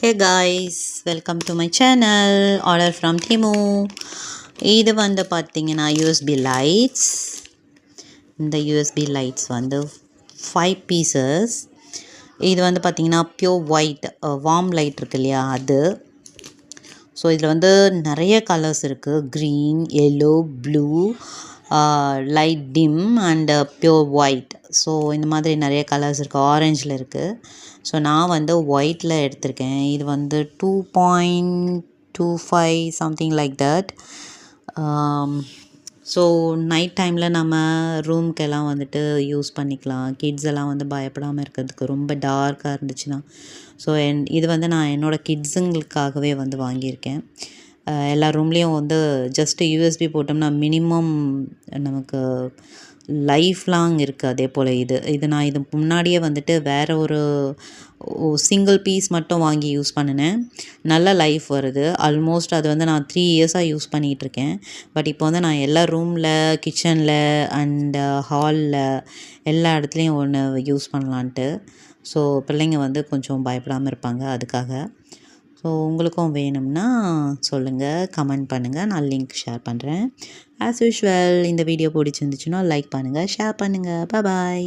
Hey guys, welcome to my channel. Order from Temu. இது வந்து பார்த்தீங்கன்னா யூஎஸ்பி லைட்ஸ். இந்த யூஎஸ்பி லைட்ஸ் வந்து 5 பீசஸ். இது வந்து பார்த்தீங்கன்னா பியூர் ஒயிட் வார்ம் லைட் இருக்கு இல்லையா அது. ஸோ இதில் வந்து நிறைய கலர்ஸ் இருக்குது. Green, yellow, blue, light dim and pure white. So இந்த மாதிரி நிறைய கலர்ஸ் இருக்குது. ஆரஞ்சில் இருக்குது. ஸோ நான் வந்து ஒயிட்டில் எடுத்திருக்கேன். இது வந்து 2.25 something like that. So night டைமில் நம்ம ரூம்க்கெல்லாம் வந்துட்டு யூஸ் பண்ணிக்கலாம். கிட்ஸ் எல்லாம் வந்து பயப்படாமல் இருக்கிறதுக்கு ரொம்ப டார்க்காக இருந்துச்சுன்னா. ஸோ இது வந்து நான் என்னோடய கிட்ஸுங்களுக்காகவே வந்து வாங்கியிருக்கேன். எல்லா ரூம்லேயும் வந்து ஜஸ்ட்டு யூஎஸ்பி போட்டோம்னா மினிமம் நமக்கு லைஃப் லாங் இருக்குது. அதே போல் இது நான் இது முன்னாடியே வந்துட்டு வேறு ஒரு சிங்கிள் பீஸ் மட்டும் வாங்கி யூஸ் பண்ணினேன். நல்ல லைஃப் வருது. ஆல்மோஸ்ட் அது வந்து நான் 3 இயர்ஸாக யூஸ் பண்ணிகிட்ருக்கேன். பட் இப்போ வந்து நான் எல்லா ரூமில், கிச்சனில் அண்ட் ஹாலில் எல்லா இடத்துலையும் ஒன்று யூஸ் பண்ணலான்ட்டு. ஸோ பிள்ளைங்க வந்து கொஞ்சம் பயப்படாமல் இருப்பாங்க அதுக்காக. ஸோ உங்களுக்கும் வேணும்னா சொல்லுங்கள், கமெண்ட் பண்ணுங்கள், நான் லிங்க் ஷேர் பண்ணுறேன். ஆஸ் யூஷுவல் இந்த வீடியோ பிடிச்சிருந்துச்சுன்னா லைக் பண்ணுங்கள், ஷேர் பண்ணுங்கள். பாய்.